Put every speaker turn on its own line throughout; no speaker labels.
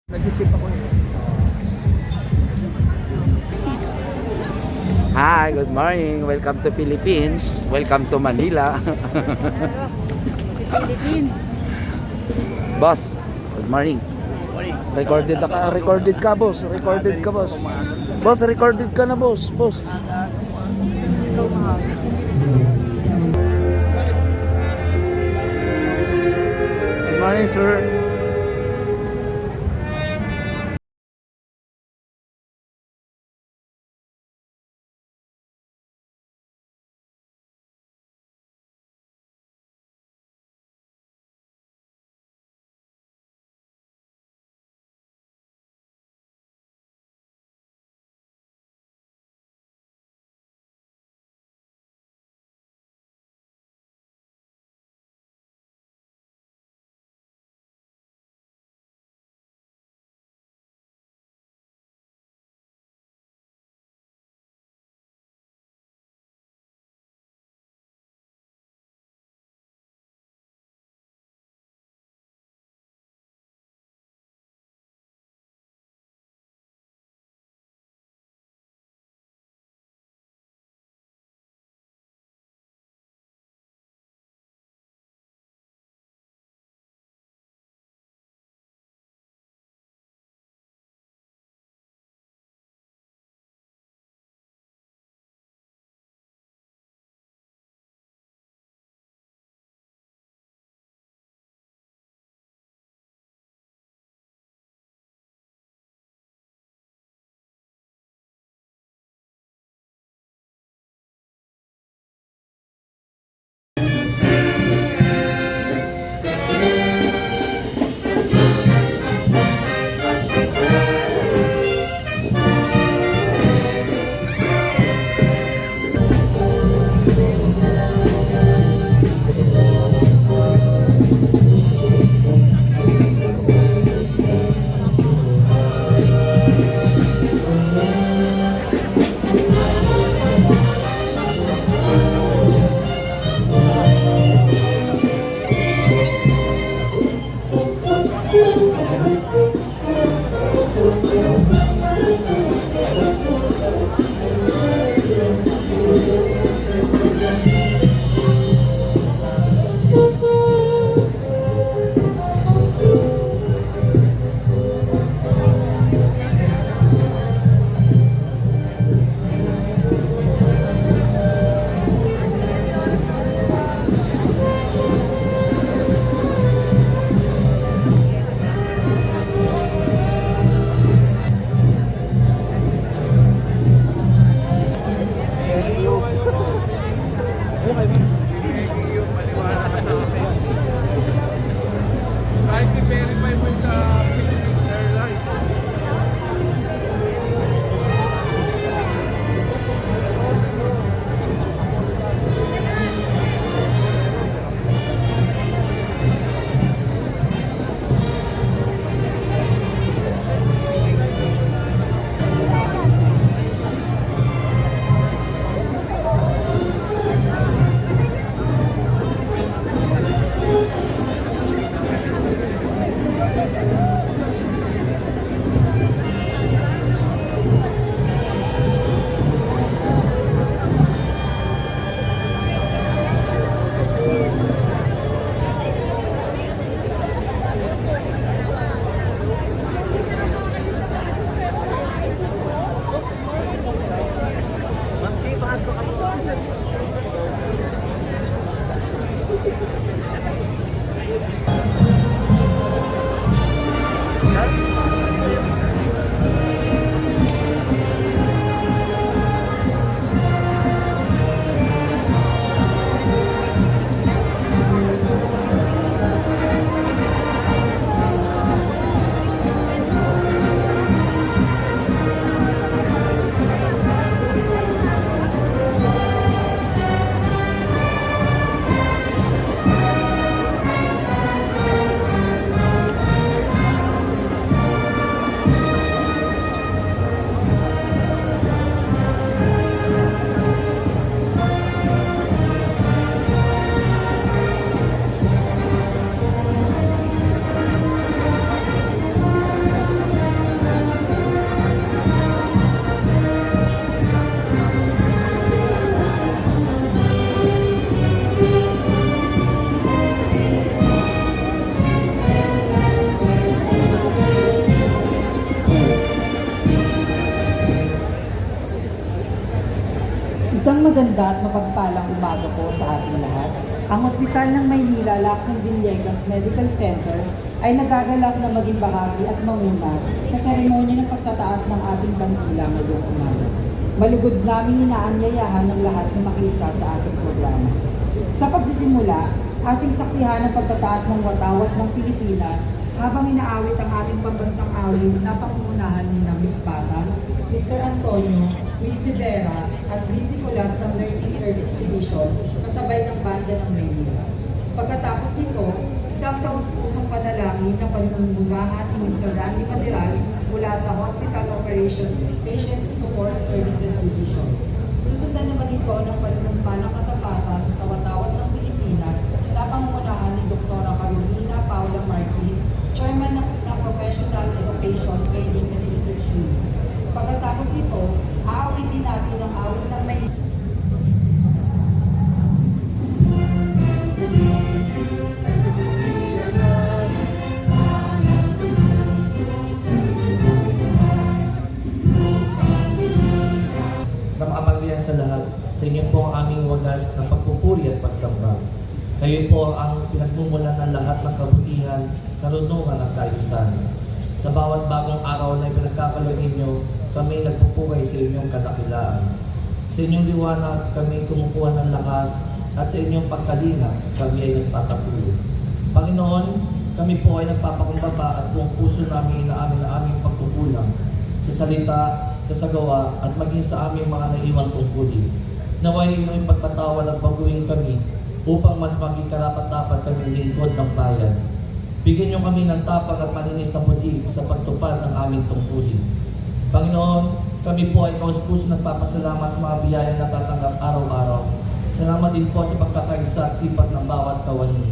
Nag-isip ako eh.
Hi, good morning. Welcome to Philippines. Welcome to Manila.
Philippines.
Boss, good morning. Recorded ka, boss. Recorded ka, boss. Boss, recorded ka na, boss. Boss. Good morning, sir.
Kahit i-verify mo sa Philippine Airlines.
maganda at mapagpalang umaga po sa ating lahat. Ang Ospital ng Maynila Lacson Villegas Medical Center ay nagagalak na maging bahagi at manguna sa seremonya ng pagtataas ng ating bandila ngayong umaga. Malugod naming inaanyayahan ng lahat na makiisa sa ating programa. Sa pagsisimula, ating saksihan ang pagtataas ng watawat ng Pilipinas habang inaawit ang ating pambansang awit na pangunahan ni na Miss Batan, Mr. Antonio, Miss De Vera at Miss Nicolas ng Nursing Service Division kasabay ng banda ng Maynila. Pagkatapos nito, isang taus-pusong panalangin na panununggunahan ni Mr. Randy Maderal mula sa Hospital Operations Patient Support Services Division. Susundan naman ito ng panunumpa ng katapatan sa watawat ng Pilipinas na pangunahan ni Dr. Carolina Paula Martin, Chairman ng Professional Education, Training and Research Unit. Pagkatapos nito, aawitin natin ang awit ng may
ng kapangyarihan sa lahat, sa inyo po ang aming wagas na pagpupuri at pagsamba. Kayo po ang pinagmumulan ng lahat ng kabutihan, karunungan at kaayusan. Sa bawat bagong araw na ipinagkakaloy ninyo, kami nagpupugay sa inyong kadakilaan. Sa inyong liwanag, kami kumukuha ng lakas at sa inyong pagkalinga, kami ay nagpapatuloy. Panginoon, kami po ay nagpapakumbaba at buong puso namin inaamin na aming pagkukulang sa salita, sa sagawa at maging sa aming mga naiwang tungkulin. Naway inyong ipagpatawan at baguhin kami upang mas maging karapat-dapat kami lingkod ng bayan. Bigyan niyo kami ng tapang at malinis na putig sa pagtupad ng aming tungkulin. Panginoon, kami po ay kaus-puso nagpapasalamat sa mga biyaya na tatanggap araw-araw. Salamat din po sa pagkakaisa at sipag ng bawat kawani.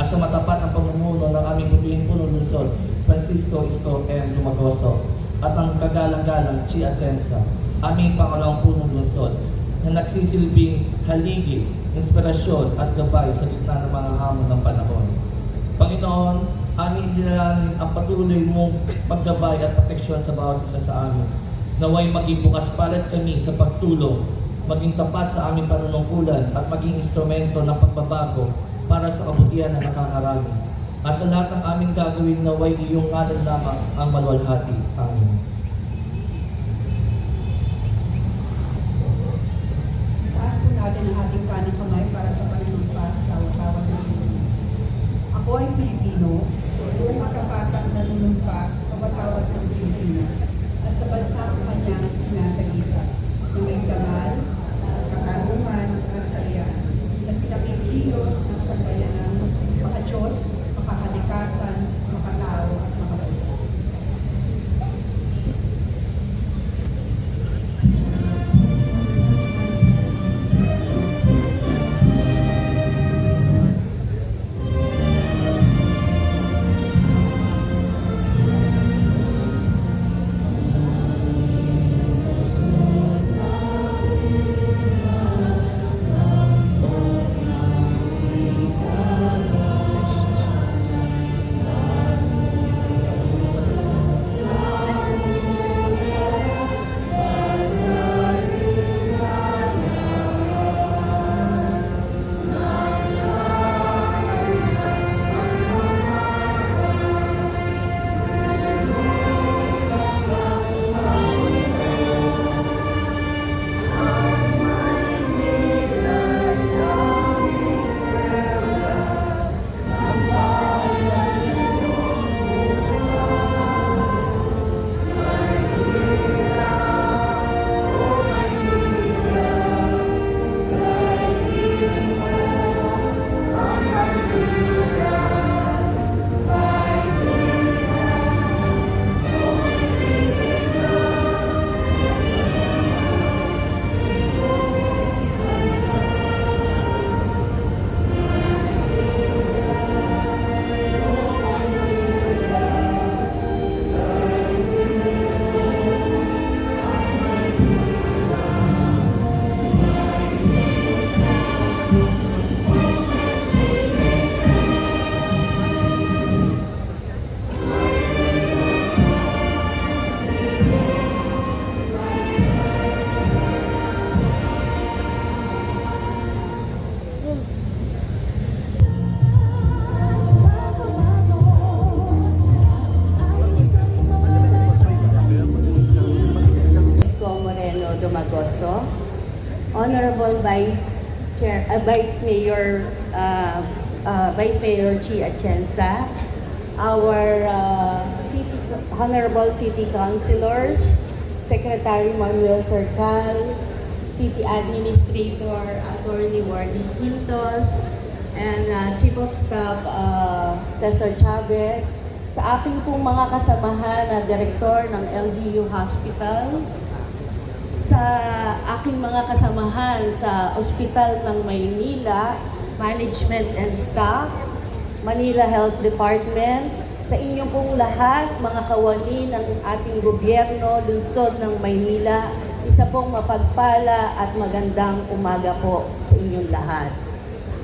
At sa matapat ng pamumuno ng aming butuing punong lungsod, Francisco Isko M. Dumagoso, at ang kagalang-galang Chi Atienza, aming pangalawang punong lungsod, na nagsisilbing haligi, inspirasyon at gabay sa gitna ng mga hamon ng panahon. Panginoon, aming dinalangin ang patuloy mong paggabay at proteksyon sa bawat isa sa amin. Naway maging bukas palad kami sa pagtulong, maging tapat sa aming panunungkulan at maging instrumento ng pagbabago para sa kabutihan na nakakarami. At sa lahat ng aming gagawin, naway iyong ngalan lamang ang maluwalhati. Amen.
taas po natin ang ating kanang kamay para sa panunumpas sa watawat ng Pilipinas. Ako ay Pilipino, buong katapatan nanunumpa sa watawat ng Pilipinas at sa bansa ang kanyang sinasagisa na may dangal, katarungan at kaliyahan at pinakikilos ng sambayanang maka-Diyos, makakalikasan, makatao at makabansa.
Honorable Vice Mayor Chi Atienza, our Honorable City Councilors, Secretary Manuel Sercal, City Administrator Attorney Wardy Quintos, and Chief of Staff Cesar Chavez, sa ating pong mga kasamahan na Direktor ng LGU Hospital, sa aking mga kasamahan sa Ospital ng Maynila, Management and Staff, Manila Health Department, sa inyong pong lahat, mga kawani ng ating gobyerno, lungsod ng Maynila, isa pong mapagpala at magandang umaga po sa inyong lahat.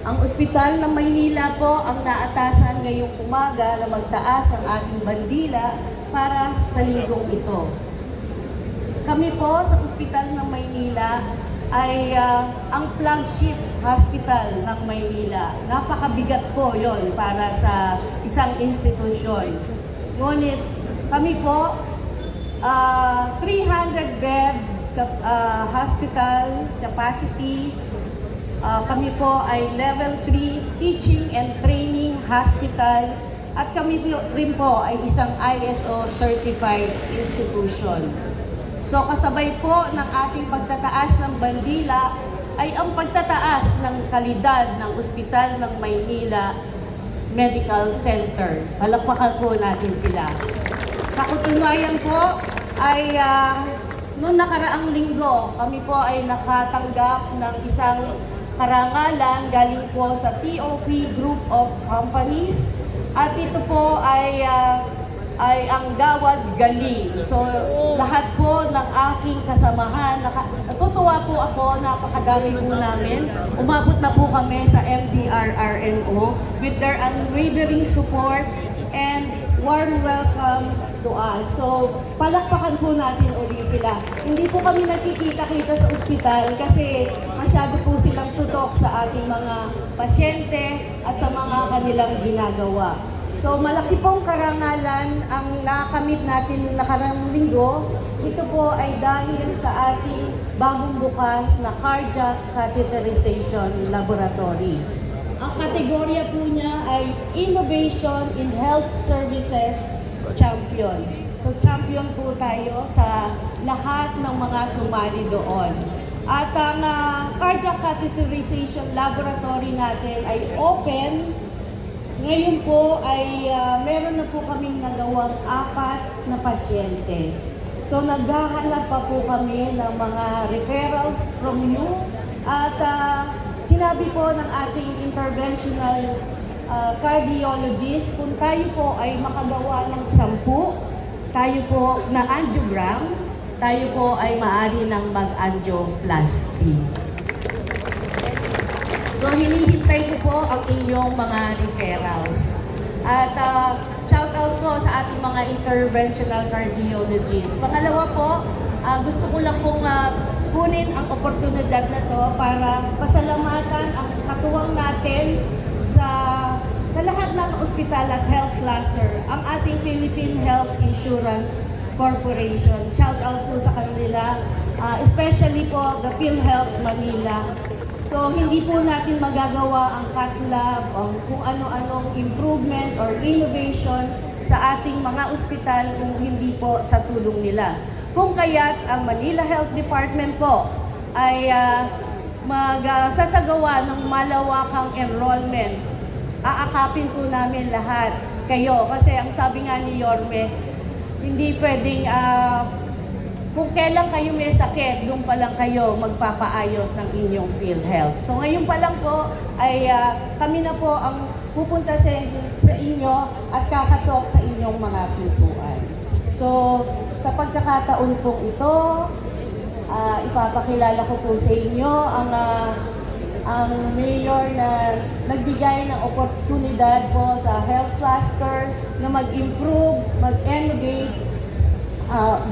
Ang Ospital ng Maynila po ang naatasan ngayong umaga na magtaas ang ating bandila para sa linggong ito. Kami po sa Ospital ng Maynila ay ang flagship hospital ng Maynila. Napakabigat po yon para sa isang institusyon. Ngunit kami po, 300-bed hospital capacity. Kami po ay level 3 teaching and training hospital at kami rin po ay isang ISO certified institution. So kasabay po ng ating pagtataas ng bandila ay ang pagtataas ng kalidad ng Ospital ng Maynila Medical Center. Palakpakan po natin sila. Katunayan po ay noong nakaraang linggo, kami po ay nakatanggap ng isang karangalan galing po sa TOP Group of Companies at ito po ay ang Gawad Galing. So lahat po ng aking kasamahan, natutuwa po ako, napakadami po namin. Umabot na po kami sa MDRRMO with their unwavering support and warm welcome to us. So palakpakan po natin uli sila. Hindi po kami nagkikita-kita sa ospital kasi masyado po silang tutok sa ating mga pasyente at sa mga kanilang ginagawa. So malaki pong karangalan ang nakamit natin nakaraang linggo. Ito po ay dahil sa ating bagong bukas na cardiac catheterization laboratory. Ang kategorya po niya ay Innovation in Health Services Champion. So champion po tayo sa lahat ng mga sumali doon. At ang cardiac catheterization laboratory natin ay open. Ngayon po ay meron na po kaming nagawang 4 na pasyente. So naghahanap pa po kami ng mga referrals from you. At sinabi po ng ating interventional cardiologist, kung tayo po ay makagawa ng 10, tayo po na angiogram, tayo po ay maaari ng mag-angioplasty. So, hinihintay ko po ang inyong mga referrals. At shout out po sa ating mga interventional cardiologists. Pangalawa po, gusto ko lang pong kunin ang oportunidad na to para pasalamatan ang katuwang natin sa lahat ng ospital at health cluster, ang ating Philippine Health Insurance Corporation. Shout out po sa kanila, especially po the PhilHealth Manila. So, hindi po natin magagawa ang cath lab o kung ano-anong improvement or innovation sa ating mga ospital kung hindi po sa tulong nila. Kung kaya't ang Manila Health Department po ay magsasagawa ng malawakang enrollment. Aakapin po namin lahat kayo kasi ang sabi nga ni Yorme, hindi pwedeng kung kailan kayo may sakit, doon pa lang kayo magpapaayos ng inyong PhilHealth. So ngayon pa lang po ay kami na po ang pupunta sa inyo at kakatok sa inyong mga pintuan. So sa pagkakataon pong ito, ipapakilala ko po sa inyo ang mayor na nagbigay ng oportunidad po sa health cluster na mag-improve, mag-innovate.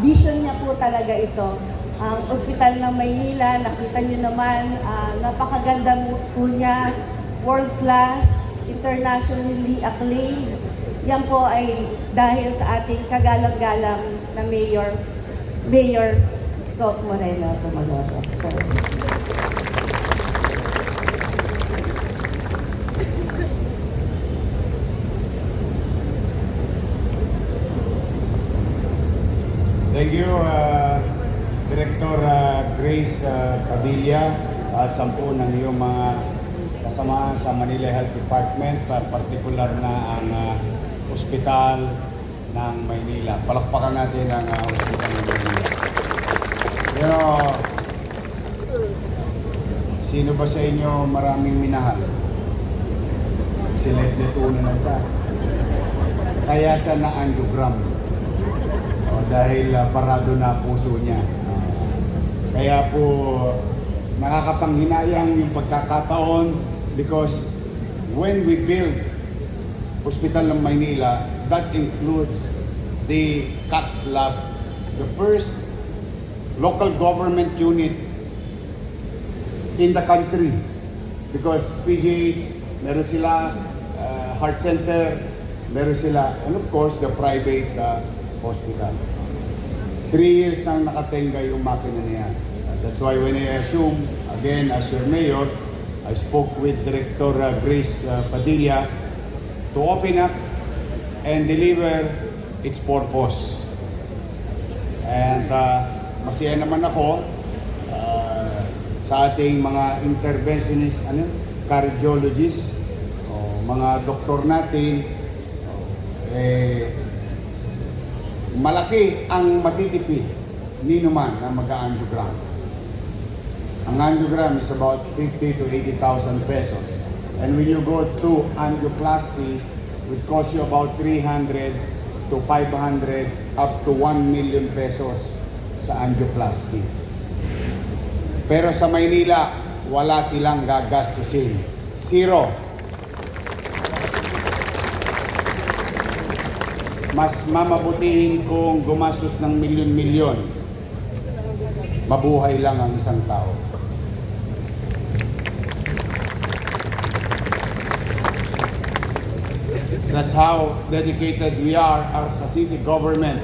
Vision niya po talaga ito. Ang Ospital ng Maynila, nakita niyo naman, napakaganda po niya, world-class, internationally acclaimed. Yan po ay dahil sa ating kagalang-galang na Mayor Scout Moreno Tumalosa. Sir.
Thank you, Director Grace Padilla at 10 ng iyong mga kasama sa Manila Health Department, partikular na ang ospital ng Maynila. Palakpakan natin ang ospital ng Maynila. You know, sino ba sa inyo maraming minahal? Si Letlet una nagtas. Kaya siya na-angiogram. Dahil parado na puso niya. Kaya po nakakapanghinayang yung pagkakataon because when we build Hospital ng Maynila, that includes the cath lab, the first local government unit in the country because PGH, meron sila heart center, meron sila, and of course the private hospital. 3 years nang nakatenga yung makina niya. That's why when I assume, again, as your mayor, I spoke with Director Grace Padilla to open up and deliver its purpose. And masaya naman ako sa ating mga interventionist, cardiologists, mga doktor natin, malaki ang matitipid ni naman na mag-angiogram. Ang angiogram is about 50 to 80,000 pesos. And when you go to angioplasty, it would cost you about 300 to 500 up to 1 million pesos sa angioplasty. Pero sa Maynila, wala silang gagastusin. Zero. Mas mamabutihin kung gumastos ng milyon-milyon. Mabuhay lang ang isang tao. That's how dedicated we are as a city government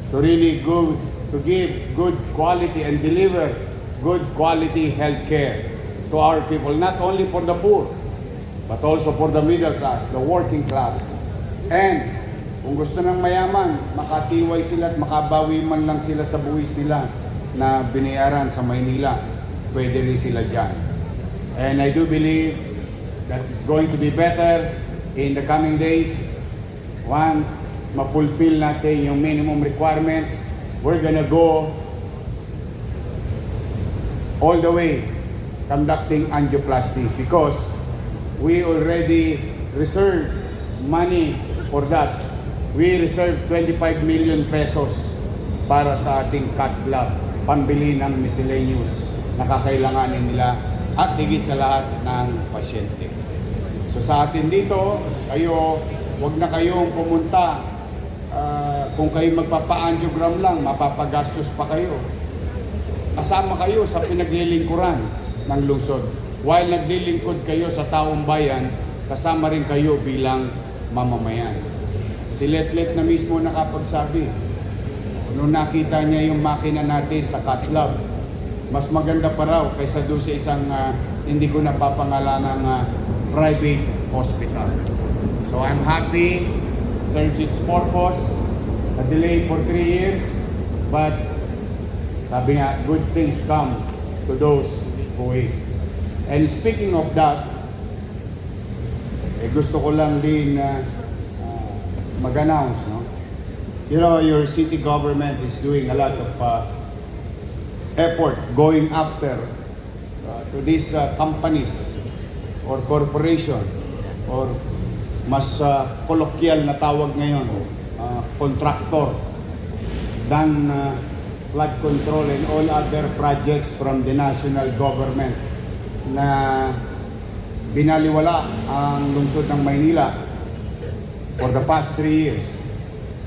to really to give good quality and deliver good quality health care to our people, not only for the poor, but also for the middle class, the working class. And kung gusto ng mayaman, makatiway sila at makabawi man lang sila sa buwis nila na binayaran sa Maynila, pwede rin sila dyan. And I do believe that it's going to be better in the coming days. Once mapulfill natin yung minimum requirements, we're gonna go all the way conducting angioplasty because we already reserved money for that. We reserve 25 million pesos para sa ating cath lab, pambili ng miscellaneous na kakailanganin nila at higit sa lahat ng pasyente. So sa atin dito, wag na kayong pumunta. Kung kayo magpapa-angiogram lang, mapapagastos pa kayo. Kasama kayo sa pinaglilingkuran ng lungsod. While naglilingkod kayo sa taong bayan, kasama rin kayo bilang mamamayan. Si Letlet na mismo nakapagsabi, nung nakita niya yung makina natin sa cath lab, mas maganda pa raw kaysa doon sa isang hindi ko napapangalan ng private hospital. So I'm happy, serves its purpose, a delay for 3 years, but sabi nga, good things come to those who wait. And speaking of that, gusto ko lang din mag-announce, no? You know, your city government is doing a lot of effort going after to these companies or corporation or mas kolokyan na tawag ngayon, contractor than flood control and all other projects from the national government na binaliwala ang lungsod ng Maynila for the past 3 years.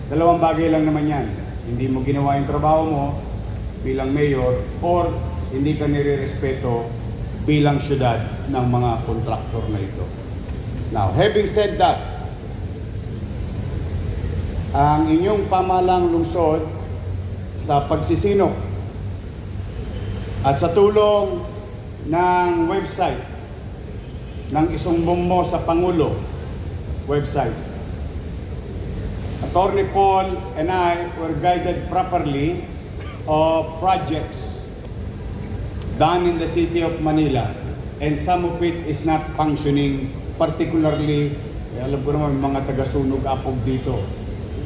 Dalawang bagay lang naman yan. Hindi mo ginawa yung trabaho mo bilang mayor or hindi ka nire-respeto bilang syudad ng mga kontraktor na ito. Now, having said that, ang inyong pamahalang lungsod sa pagsisinok At sa tulong ng website, ng isumbong mo sa Pangulo website, Attorney Paul and I were guided properly of projects done in the city of Manila, and some of it is not functioning, particularly, alam ko naman mga taga-sunog apog dito,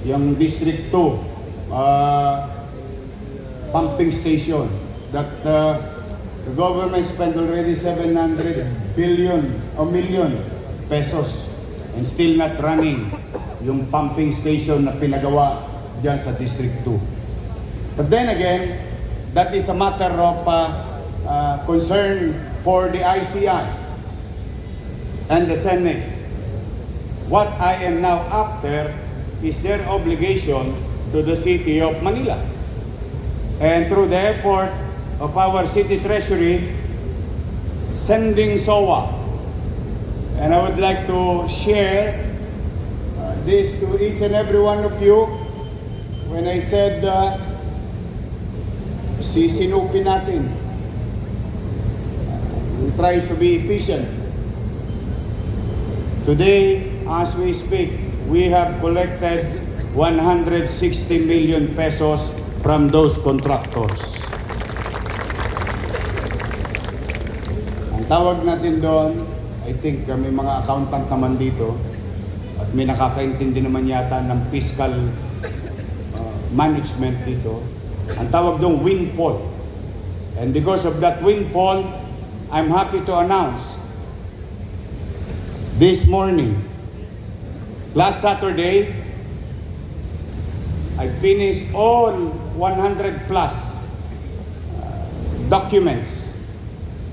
yung District 2 pumping station that the government spent already 700 million pesos and still not running yung pumping station na pinagawa dyan sa District 2. But then again, that is a matter of concern for the ICI and the Senate. What I am now after is their obligation to the city of Manila. And through the effort of our city treasury, sending SOA. And I would like to share this to each and every one of you. When I said, sisinupin natin. We try to be efficient. Today, as we speak, we have collected 160 million pesos from those contractors. Ang tawag natin doon, I think may mga accountant naman dito at may nakakaintindi naman yata ng fiscal management dito. Ang tawag doon, windfall. And because of that windfall, I'm happy to announce this morning, last Saturday, I finished all 100 plus documents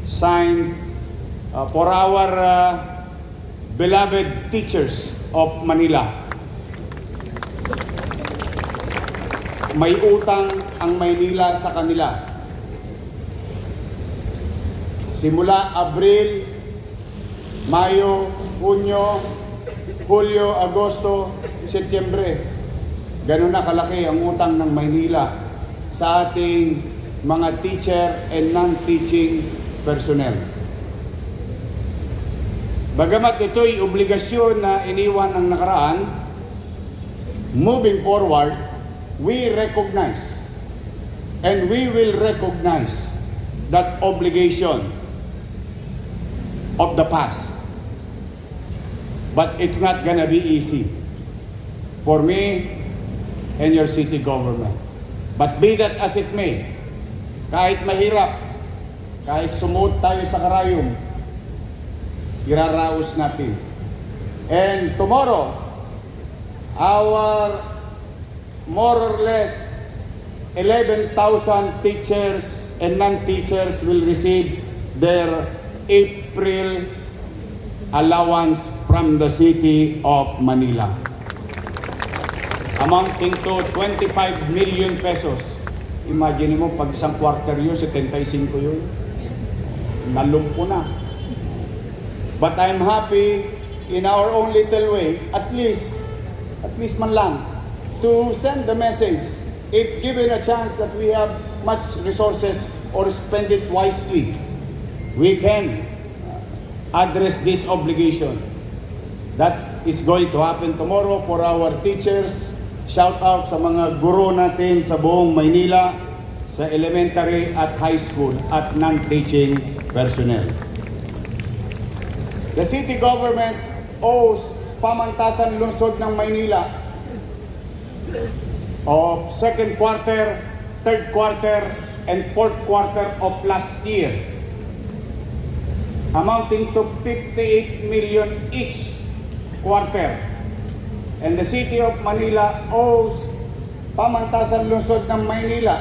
signed for our beloved teachers of Manila. May utang ang Maynila sa kanila. Simula Abril, Mayo, Hunyo, Hulyo, Agosto, Setyembre. Ganun na kalaki ang utang ng Maynila sa ating mga teacher and non-teaching personnel. Bagamat ito'y obligasyon na iniwan ng nakaraan, moving forward, we recognize and we will recognize that obligation of the past. But it's not gonna be easy for me and your city government. But be that as it may, kahit mahirap, kahit sumuot tayo sa karayom, iraraos natin. And tomorrow, our more or less 11,000 teachers and non-teachers will receive their April allowance from the city of Manila, amounting to 25 million pesos. Imagine mo, pag isang quarter yun, 75 yun. Nalumpo na. But I'm happy in our own little way, at least man lang, to send the message, if given a chance that we have much resources or spend it wisely, we can address this obligation. That is going to happen tomorrow for our teachers. Shout out sa mga guro natin sa buong Maynila, sa elementary at high school at non-teaching personnel. The city government owes Pamantasan Lungsod ng Maynila of second quarter, third quarter, and fourth quarter of last year, amounting to 58 million each quarter. And the city of Manila owes Pamantasan Lungsod ng Maynila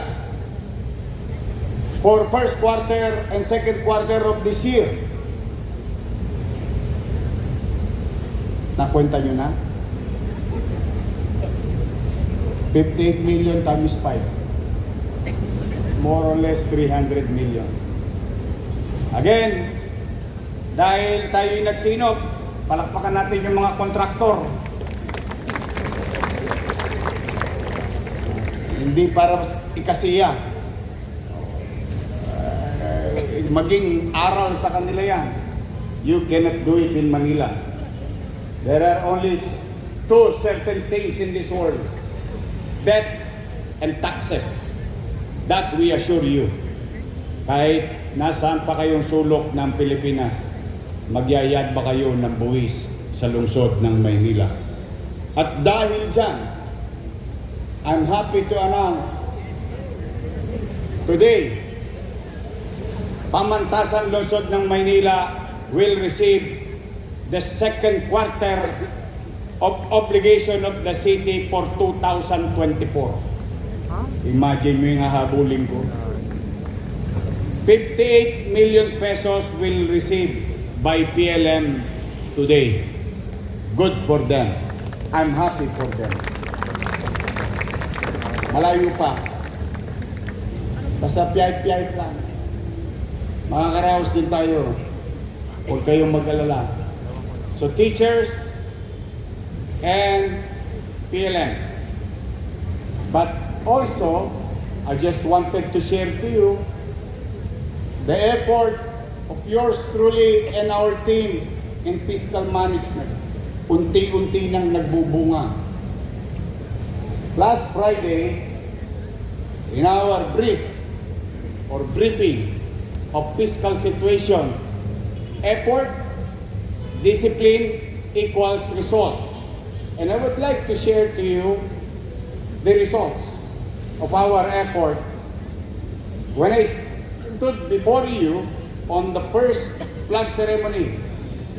for first quarter and second quarter of this year. Nakwenta nyo na? 58 million times 5. More or less 300 million. Again, dahil tayo'y nagsinop, palakpakan natin yung mga kontraktor. Hindi para ikasiya. maging aral sa kanila yan. You cannot do it in Manila. There are only two certain things in this world. Death and taxes. That we assure you. Kahit nasaan pa kayong sulok ng Pilipinas, magyayad ba kayo ng buwis sa lungsod ng Maynila? At dahil dyan, I'm happy to announce today, Pamantasan Lungsod ng Maynila will receive the second quarter of obligation of the city for 2024. Imagine mo yung hahabulin ko. 58 million pesos will receive by PLM today. Good for them. I'm happy for them. Malayo pa. Basta piyay-piyay lang. Makakaraos din tayo. Huwag kayong mag-alala. So teachers and PLM. But also, I just wanted to share to you the effort of yours truly and our team in fiscal management. Unti-unti nang nagbubunga. Last Friday, in our briefing of fiscal situation, effort, discipline equals results. And I would like to share to you the results of our effort. When I stood before you on the first flag ceremony,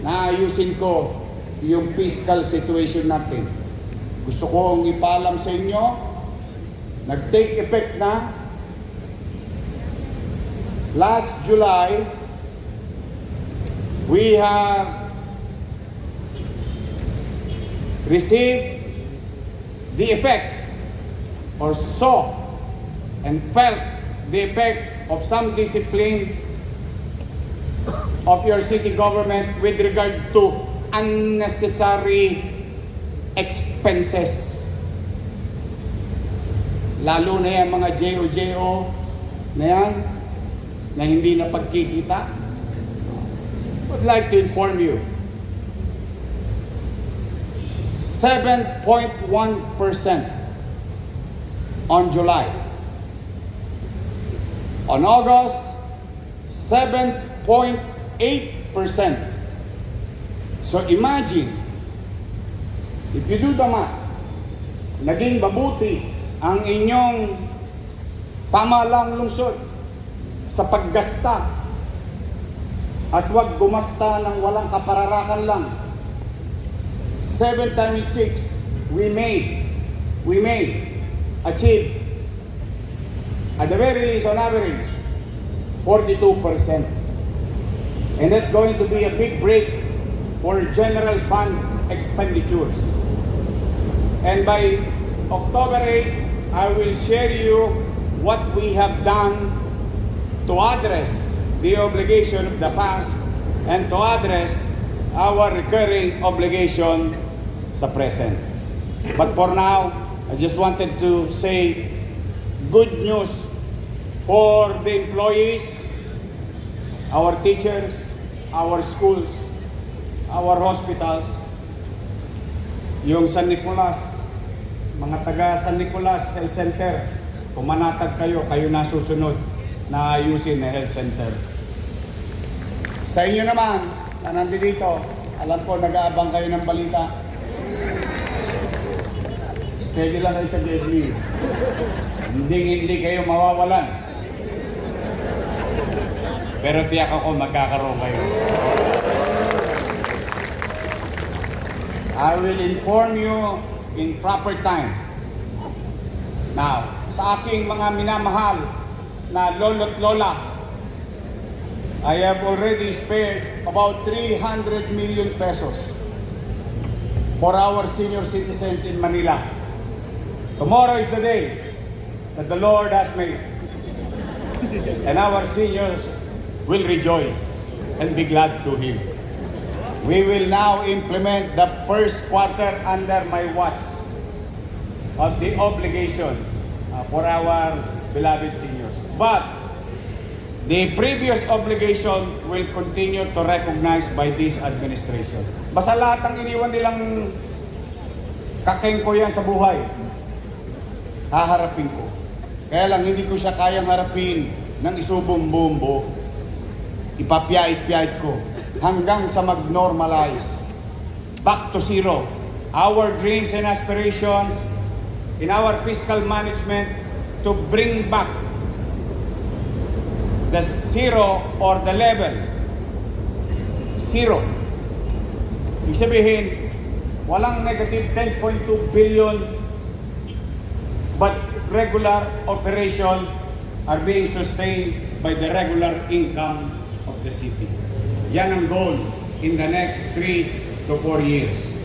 naayusin ko yung fiscal situation natin. Gusto kong ipaalam sa inyo, nag-take effect na last July. We have received the effect or saw and felt the effect of some discipline of your city government with regard to unnecessary expenses. Lalo na yan mga JO na yan, na hindi na pagkikita. I would like to inform you, 7.1% on July. On August, 7.8%. So imagine, if you do the math, naging mabuti ang inyong pamahalang lungsod sa paggasta at huwag gumasta ng walang kapararakan lang. 7 times 6, we may achieve at the very least on average 42%. And that's going to be a big break for general fund expenditures. And by October 8, I will share you what we have done to address the obligation of the past and to address our recurring obligation sa present. But for now, I just wanted to say good news for the employees, our teachers, our schools, our hospitals, yung San Nicolas, mga taga San Nicolas Health Center, pumanatag kayo, kayo nasusunod na ayusin na health center. Sa inyo naman, na nandito, alam ko nag-aabang kayo ng balita. Steady lang kayo sa deadly. Hindi kayo mawawalan. Pero tiyak ako magkakaroon kayo. I will inform you in proper time. Now, sa aking mga minamahal na lolo't lola, I have already spared about 300 million pesos for our senior citizens in Manila. Tomorrow is the day that the Lord has made. And our seniors will rejoice and be glad to Him. We will now implement the first quarter under my watch of the obligations for our beloved seniors. But the previous obligation will continue to recognize by this administration. Basta lahat ng iniwan nilang kakengko yan sa buhay, haharapin ko. Kaya lang hindi ko siya kayang harapin ng isubong-bumbo. Ipapiyait-piyait ko hanggang sa mag-normalize. Back to zero. Our dreams and aspirations in our fiscal management to bring back the zero or the level. Zero. Ibig sabihin, walang negative 10.2 billion but regular operation are being sustained by the regular income of the city. Yan ang goal in the next 3 to 4 years.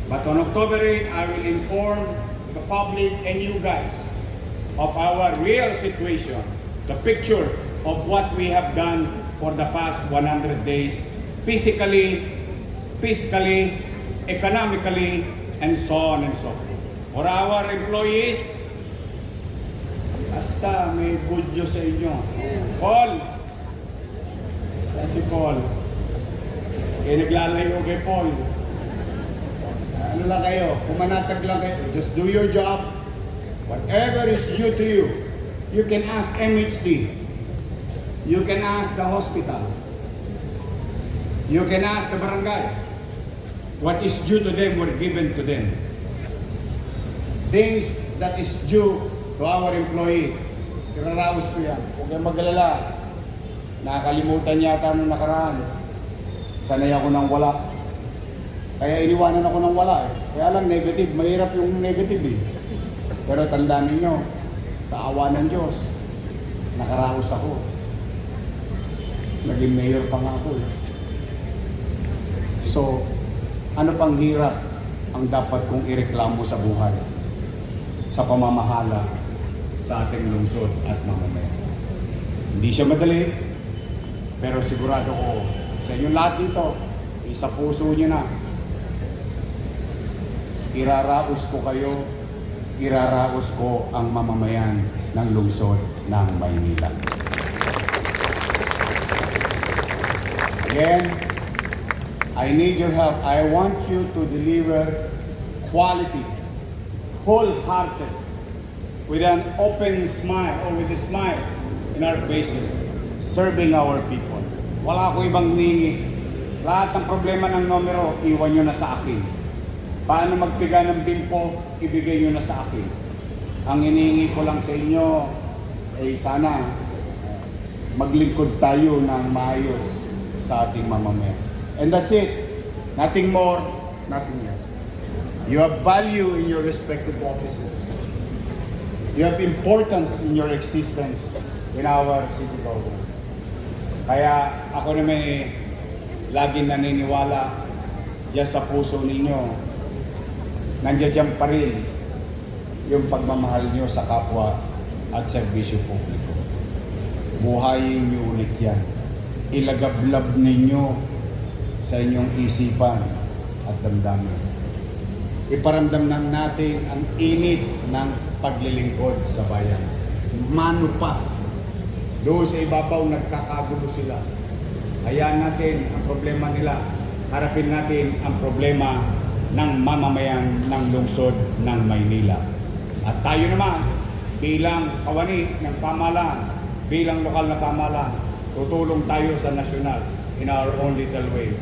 But on October 8, I will inform the public and you guys of our real situation, the picture of what we have done for the past 100 days, physically, fiscally, economically, and so on and so forth. For our employees, basta may good news sa inyo. Paul! Saan si Paul? Kaya naglalayo kay Paul. Ano lang kayo, pumanatag lang kayo. Just do your job. Whatever is due to you, you can ask MHD. You can ask the hospital. You can ask the barangay. What is due to them were given to them. Things that is due to our employee, iraraos ko yan. Huwag kayong mag-alala. Nakakalimutan yata nung nakaraan. Sanay ako nang wala. Kaya iniwanan ako ng wala eh. Kaya lang negative, mahirap yung negative eh. Pero tandaan ninyo, sa awa ng Diyos, nakaraos ako. Naging mayor pa nga ako eh. So, ano pang hirap ang dapat kong ireklamo sa buhay? Sa pamamahala sa ating lungsod at mamamayan. Hindi siya madali, pero sigurado ko sa inyong lahat dito, isa puso nyo na, iraraos ko kayo, iraraos ko ang mamamayan ng lungsod ng Maynila. Again, I need your help. I want you to deliver quality, wholehearted, with an open smile or with a smile in our faces, serving our people. Wala akong ibang hinihingi. Lahat ng problema ng numero, iwan nyo na sa akin. Paano magpiga ng bimpo, ibigay nyo na sa akin. Ang hinihingi ko lang sa inyo, ay sana maglingkod tayo ng maayos sa ating mamamayan. And that's it. Nothing more, nothing less. You have value in your respective offices. You have importance in your existence in our city government. Kaya ako naman laging naniniwala diyan sa puso ninyo, nandiyan pa rin yung pagmamahal nyo sa kapwa at serbisyo publiko. Buhayin nyo ulit yan. Ilagablab ninyo sa inyong isipan at damdamin. Iparamdam natin ang init ng paglilingkod sa bayan. Mano pa. Doon sa ibabaw nagkakagulo sila. Hayaan natin ang problema nila. Harapin natin ang problema ng mamamayan ng lungsod ng Maynila. At tayo naman, bilang kawani ng pamahalaan, bilang lokal na pamahalaan, tutulong tayo sa nasyonal in our own little way.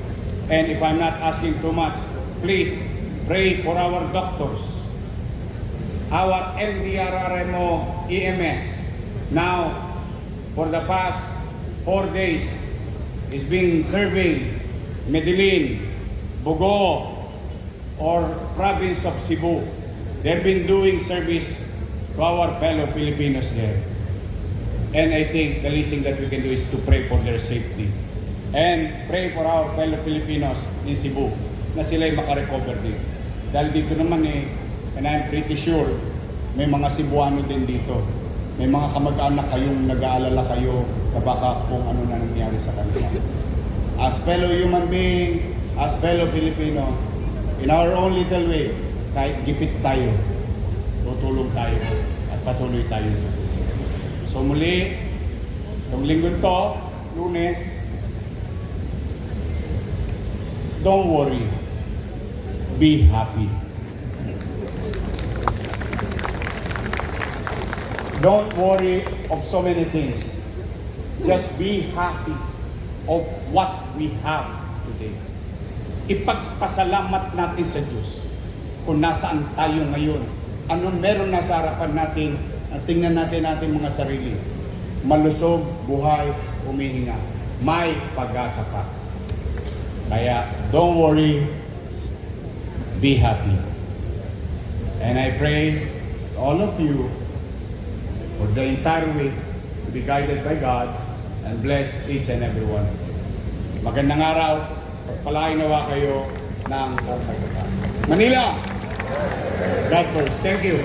And if I'm not asking too much, please pray for our doctors, our LDRRMO EMS. Now, for the past 4 days, is being serving Medellin, Bogo, or province of Cebu. They've been doing service to our fellow Filipinos there. And I think the least thing that we can do is to pray for their safety. And pray for our fellow Filipinos in Cebu na sila'y makarecover dito. Dahil dito naman and I'm pretty sure, may mga Cebuano din dito. May mga kamag-anak kayong nag-aalala kayo na baka kung ano na nangyari sa kanila. As fellow human being, as fellow Filipino, in our own little way, kahit gipit tayo, tutulong tayo at patuloy tayo. So muli, Itong linggo to, Lunes, don't worry, be happy. Don't worry of so many things. Just be happy of what we have today. Ipagpasalamat natin sa Diyos kung nasaan tayo ngayon. Anong meron na sa harapan natin, tingnan natin mga sarili. Malusog, buhay, humihinga. May pag-asa pa. Kaya, don't worry, be happy. And I pray all of you for the entire week to be guided by God and bless each and every one. Magandang araw, pagpalain nawa kayo ng kapagkata. Manila! God first. Thank you.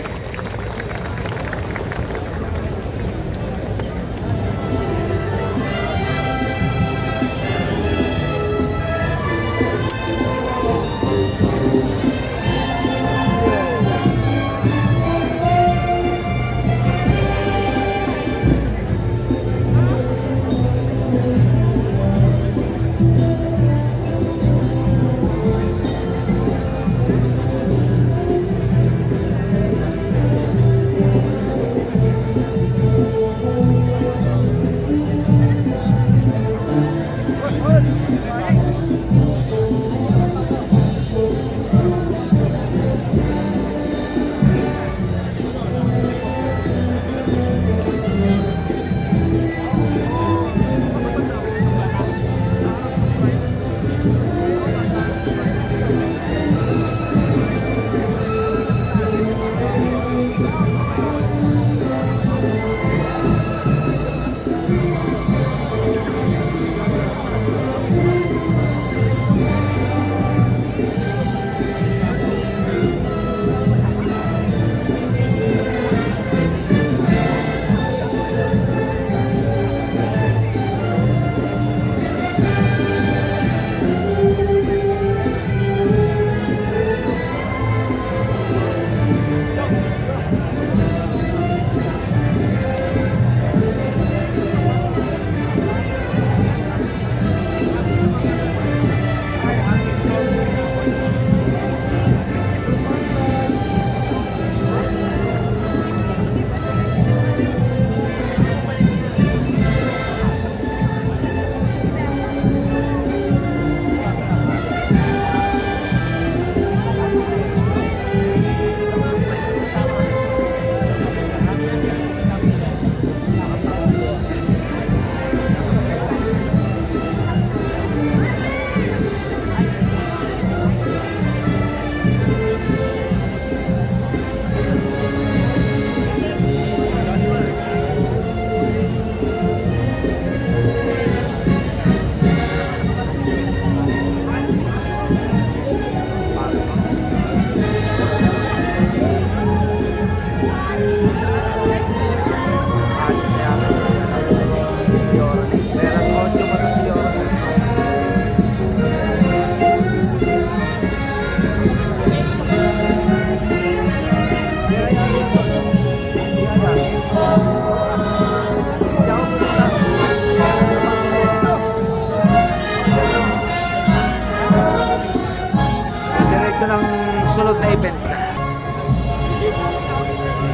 sunod na event.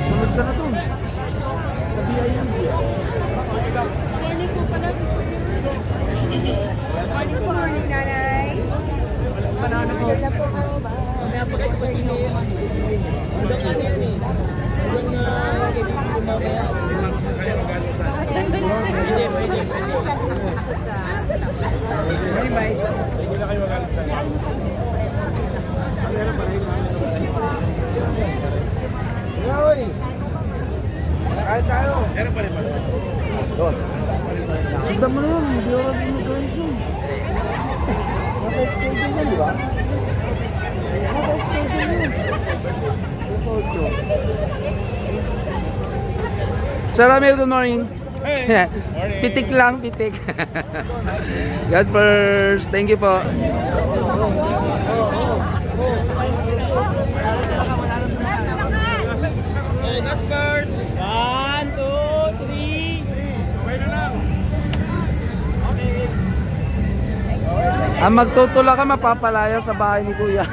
Sunod ka na to.
Good morning, Nanay. Banana ko.
Kahit tayo.
Sundan mo na yun, hindi ako mag-join yun. Nasa schedule yun, di ba? Nasa schedule yun. Sir Ramil, good morning.
Hey,
Pitik lang, pitik. God first. Thank you po.
God first. 1, 2, 3. Okay na lang.
magtutula ka, mapapalayo sa bahay ni Kuya.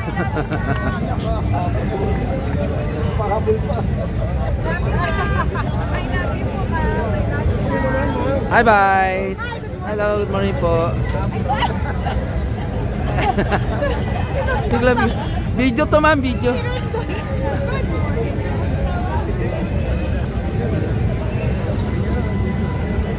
Hi, guys. Hello, good morning po. Tigla, video to, ma'am, video.